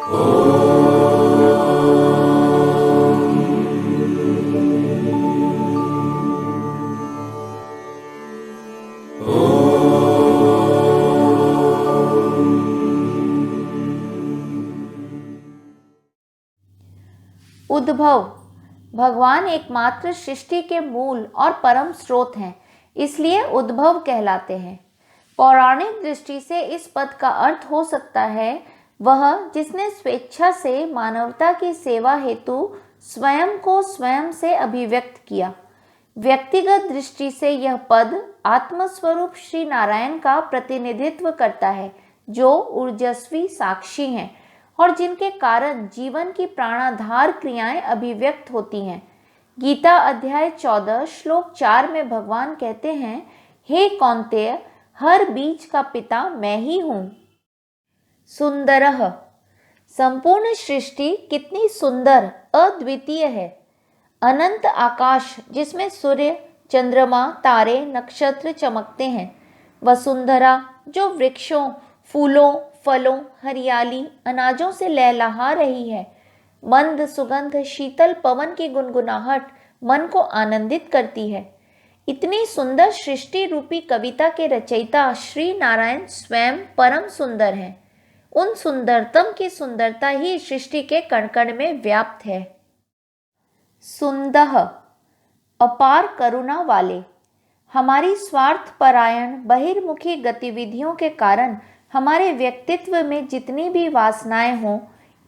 उद्भव। भगवान एकमात्र सृष्टि के मूल और परम स्रोत हैं, इसलिए उद्भव कहलाते हैं। पौराणिक दृष्टि से इस पद का अर्थ हो सकता है वह जिसने स्वेच्छा से मानवता की सेवा हेतु स्वयं को स्वयं से अभिव्यक्त किया। व्यक्तिगत दृष्टि से यह पद आत्मस्वरूप श्री नारायण का प्रतिनिधित्व करता है, जो ऊर्जस्वी साक्षी हैं और जिनके कारण जीवन की प्राणाधार क्रियाएं अभिव्यक्त होती हैं। गीता अध्याय 14 श्लोक 4 में भगवान कहते हैं, हे कौन्तेय, हर बीज का पिता मैं ही हूँ। सुंदरः। संपूर्ण सृष्टि कितनी सुंदर, अद्वितीय है। अनंत आकाश जिसमें सूर्य, चंद्रमा, तारे, नक्षत्र चमकते हैं। वसुंधरा जो वृक्षों, फूलों, फलों, हरियाली, अनाजों से लहलहा रही है। मंद सुगंध शीतल पवन की गुनगुनाहट मन को आनंदित करती है। इतनी सुंदर सृष्टि रूपी कविता के रचयिता श्री नारायण स्वयं परम सुंदर हैं। उन सुंदरतम की सुंदरता ही सृष्टि के कण कण में व्याप्त है। सुंदह। अपार करुणा वाले। हमारी स्वार्थपरायण बहिर्मुखी गतिविधियों के कारण हमारे व्यक्तित्व में जितनी भी वासनाएं हों,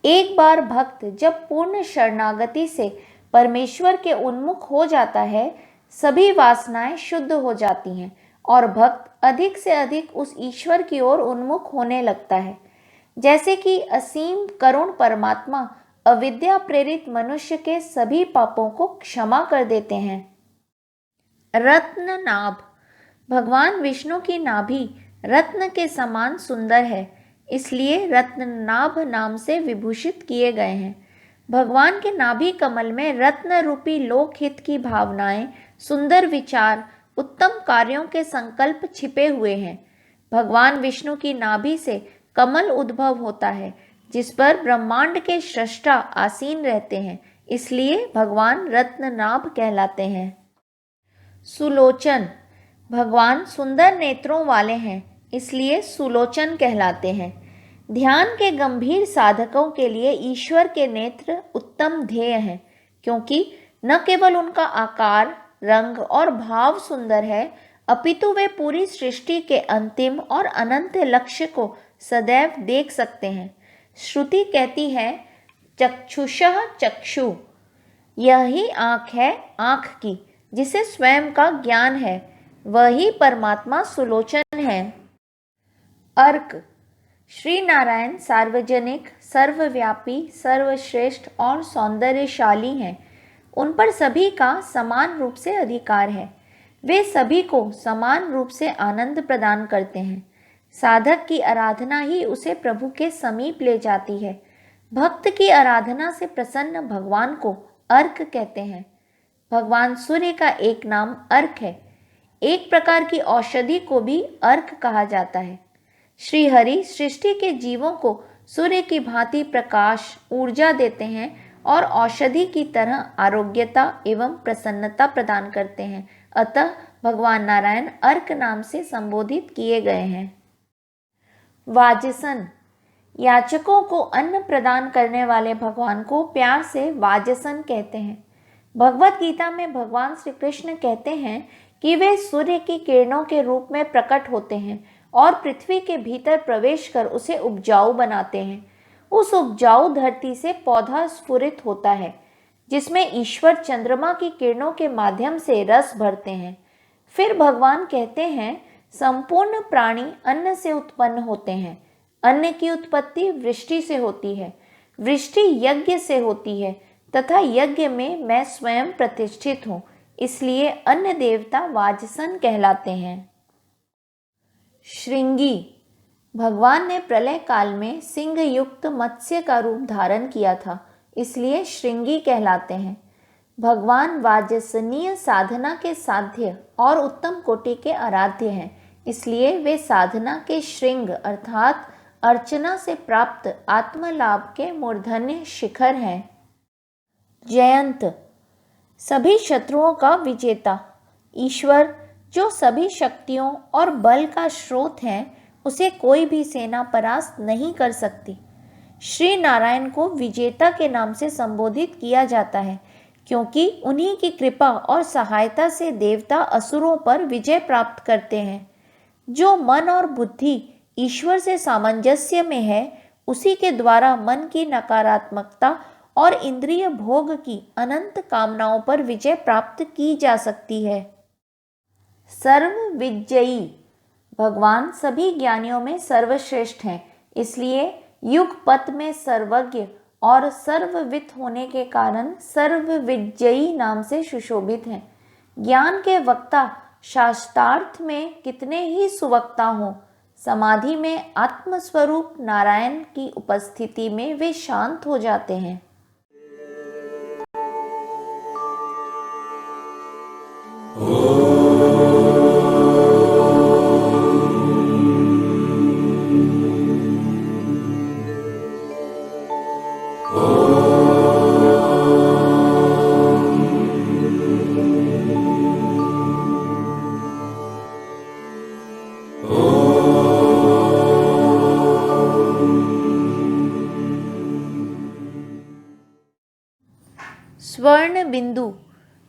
एक बार भक्त जब पूर्ण शरणागति से परमेश्वर के उन्मुख हो जाता है, सभी वासनाएं शुद्ध हो जाती हैं और भक्त अधिक से अधिक उस ईश्वर की ओर उन्मुख होने लगता है। जैसे कि असीम करुण परमात्मा अविद्या प्रेरित मनुष्य के सभी पापों को क्षमा कर देते हैं। रत्न नाभ। भगवान विष्णु की नाभि रत्न के समान सुंदर है, इसलिए रत्ननाभ नाम से विभूषित किए गए हैं। भगवान के नाभि कमल में रत्न रूपी लोकहित की भावनाएं, सुंदर विचार, उत्तम कार्यों के संकल्प छिपे हुए हैं। भगवान विष्णु की नाभि से कमल उद्भव होता है, जिस पर ब्रह्मांड के सृष्टा आसीन रहते हैं, इसलिए भगवान रत्ननाभ कहलाते हैं। सुलोचन। भगवान सुंदर नेत्रों वाले हैं, इसलिए सुलोचन कहलाते हैं। ध्यान के गंभीर साधकों के लिए ईश्वर के नेत्र उत्तम ध्येय हैं, क्योंकि न केवल उनका आकार, रंग और भाव सुंदर है, अपितु वे पूरी सृष्टि के अंतिम और अनंत लक्ष्य को सदैव देख सकते हैं। श्रुति कहती है, चक्षुषः चक्षु। यही आँख है आँख की, जिसे स्वयं का ज्ञान है, वही परमात्मा सुलोचन है। अर्क। श्री नारायण सार्वजनिक, सर्वव्यापी, सर्वश्रेष्ठ और सौंदर्यशाली हैं। उन पर सभी का समान रूप से अधिकार है। वे सभी को समान रूप से आनंद प्रदान करते हैं। साधक की आराधना ही उसे प्रभु के समीप ले जाती है। भक्त की आराधना से प्रसन्न भगवान को अर्क कहते हैं। भगवान सूर्य का एक नाम अर्क है। एक प्रकार की औषधि को भी अर्क कहा जाता है। श्री हरि सृष्टि के जीवों को सूर्य की भांति प्रकाश, ऊर्जा देते हैं और औषधि की तरह आरोग्यता एवं प्रसन्नता प्रदान करते हैं। अतः भगवान नारायण अर्क नाम से संबोधित किए गए हैं। वाजसन। याचकों को अन्न प्रदान करने वाले भगवान को प्यार से वाजसन कहते हैं। भगवत गीता में भगवान श्री कृष्ण कहते हैं कि वे सूर्य की किरणों के रूप में प्रकट होते हैं और पृथ्वी के भीतर प्रवेश कर उसे उपजाऊ बनाते हैं। उस उपजाऊ धरती से पौधा स्फुरित होता है, जिसमें ईश्वर चंद्रमा की किरणों के माध्यम से रस भरते हैं। फिर भगवान कहते हैं, संपूर्ण प्राणी अन्न से उत्पन्न होते हैं। अन्न की उत्पत्ति वृष्टि से होती है, वृष्टि यज्ञ से होती है तथा यज्ञ में मैं स्वयं प्रतिष्ठित हूँ, इसलिए अन्न देवता वाजसन कहलाते हैं। श्रृंगी। भगवान ने प्रलय काल में सिंह युक्त मत्स्य का रूप धारण किया था, इसलिए श्रृंगी कहलाते हैं। भगवान वाजसनीय साधना के साध्य और उत्तम कोटि के आराध्य हैं, इसलिए वे साधना के श्रृंग अर्थात अर्चना से प्राप्त आत्मलाभ के मूर्धन्य शिखर हैं। जयंत, सभी शत्रुओं का विजेता। ईश्वर जो सभी शक्तियों और बल का स्रोत है, उसे कोई भी सेना परास्त नहीं कर सकती। श्री नारायण को विजेता के नाम से संबोधित किया जाता है, क्योंकि उन्हीं की कृपा और सहायता से देवता असुरों पर विजय प्राप्त करते हैं। जो मन और बुद्धि ईश्वर से सामंजस्य में है, उसी के द्वारा मन की नकारात्मकता और इंद्रिय भोग की अनंत कामनाओं पर विजय प्राप्त की जा सकती है। सर्वविजयी, भगवान सभी ज्ञानियों में सर्वश्रेष्ठ हैं, इसलिए युगपत में सर्वज्ञ और सर्ववित होने के कारण सर्वविजयी नाम से सुशोभित हैं। ज्ञान के वक्ता शास्त्रार्थ में कितने ही सुवक्ता हों, समाधि में आत्मस्वरूप नारायण की उपस्थिति में वे शांत हो जाते हैं। स्वर्ण बिंदु।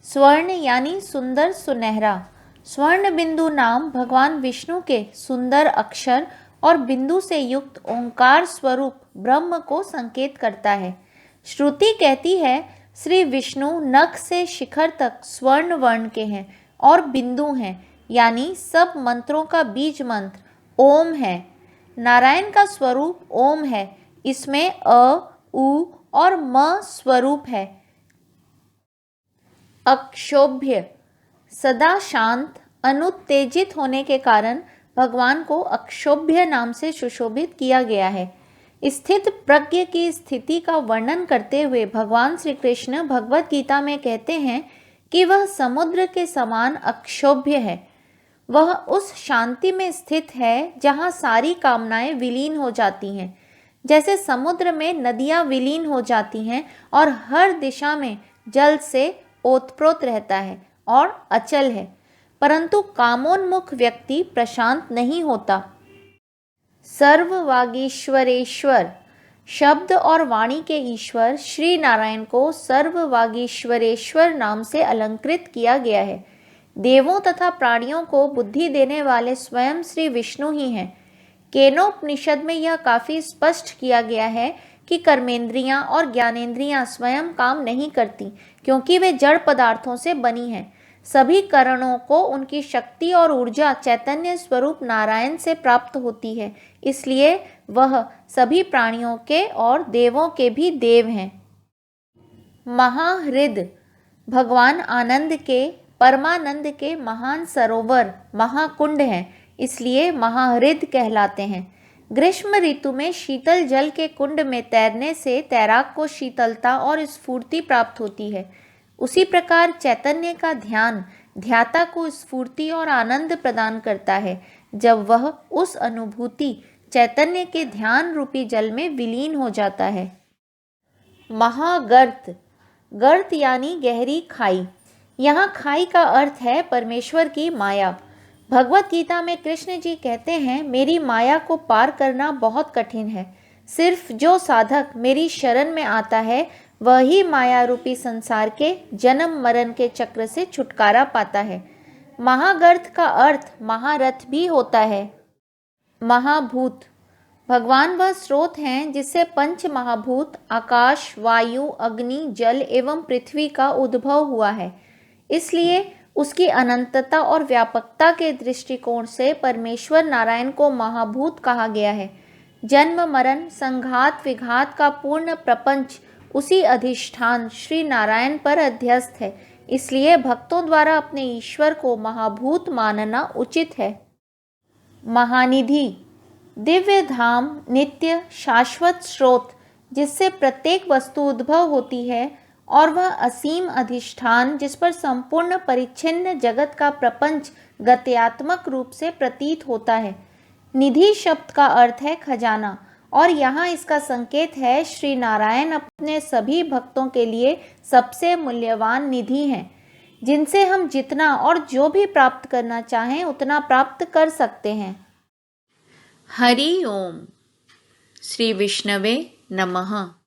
स्वर्ण यानी सुंदर, सुनहरा। स्वर्ण बिंदु नाम भगवान विष्णु के सुंदर अक्षर और बिंदु से युक्त ओंकार स्वरूप ब्रह्म को संकेत करता है। श्रुति कहती है श्री विष्णु नख से शिखर तक स्वर्ण वर्ण के हैं और बिंदु हैं, यानी सब मंत्रों का बीज मंत्र ओम है। नारायण का स्वरूप ओम है, इसमें अ, उ और म स्वरूप है। अक्षोभ्य, सदा शांत, अनुत्तेजित होने के कारण भगवान को अक्षोभ्य नाम से सुशोभित किया गया है। स्थित प्रज्ञ की स्थिति का वर्णन करते हुए भगवान श्री कृष्ण भगवत गीता में कहते हैं कि वह समुद्र के समान अक्षोभ्य है। वह उस शांति में स्थित है जहाँ सारी कामनाएं विलीन हो जाती हैं। जैसे समुद्र में नदियाँ विलीन हो जाती हैं और हर दिशा में जल से ओतप्रोत रहता है और अचल है, परंतु कामोन्मुख व्यक्ति प्रशांत नहीं होता। सर्ववागीश्वरेश्वर, शब्द और वाणी के ईश्वर श्री नारायण को सर्ववागीश्वरेश्वर नाम से अलंकृत किया गया है। देवों तथा प्राणियों को बुद्धि देने वाले स्वयं श्री विष्णु ही हैं। केनोपनिषद में यह काफी स्पष्ट किया गया है कि कर्मेंद्रियां और ज्ञानेंद्रियां स्वयं काम नहीं करती, क्योंकि वे जड़ पदार्थों से बनी हैं। सभी करणों को उनकी शक्ति और ऊर्जा चैतन्य स्वरूप नारायण से प्राप्त होती है, इसलिए वह सभी प्राणियों के और देवों के भी देव हैं। महाहृद, भगवान आनंद के, परमानंद के महान सरोवर महाकुंड हैं, इसलिए महाहृद कहलाते हैं। ग्रीष्म ऋतु में शीतल जल के कुंड में तैरने से तैराक को शीतलता और स्फूर्ति प्राप्त होती है। उसी प्रकार चैतन्य का ध्यान ध्याता को स्फूर्ति और आनंद प्रदान करता है, जब वह उस अनुभूति चैतन्य के ध्यान रूपी जल में विलीन हो जाता है। महागर्त, गर्त यानी गहरी खाई। यहाँ खाई का अर्थ है परमेश्वर की माया। भगवत गीता में कृष्ण जी कहते हैं, मेरी माया को पार करना बहुत कठिन है। सिर्फ जो साधक मेरी शरण में आता है वही माया रूपी संसार के जन्म मरण के चक्र से छुटकारा पाता है। महागर्त का अर्थ महारथ भी होता है। महाभूत, भगवान वह स्रोत हैं जिससे पंच महाभूत आकाश, वायु, अग्नि, जल एवं पृथ्वी का उद्भव हुआ है। इसलिए उसकी अनंतता और व्यापकता के दृष्टिकोण से परमेश्वर नारायण को महाभूत कहा गया है। जन्म मरण संघात विघात का पूर्ण प्रपंच उसी अधिष्ठान श्री नारायण पर अध्यस्त है, इसलिए भक्तों द्वारा अपने ईश्वर को महाभूत मानना उचित है। महानिधि, दिव्य धाम, नित्य शाश्वत स्रोत जिससे प्रत्येक वस्तु उद्भव होती है, और वह असीम अधिष्ठान जिस पर संपूर्ण परिच्छिन्न जगत का प्रपंच गत्यात्मक रूप से प्रतीत होता है। निधि शब्द का अर्थ है खजाना। और यहाँ इसका संकेत है, श्री नारायण अपने सभी भक्तों के लिए सबसे मूल्यवान निधि हैं, जिनसे हम जितना और जो भी प्राप्त करना चाहें उतना प्राप्त कर सकते हैं। हरि ओम। श्री विष्णवे नमः।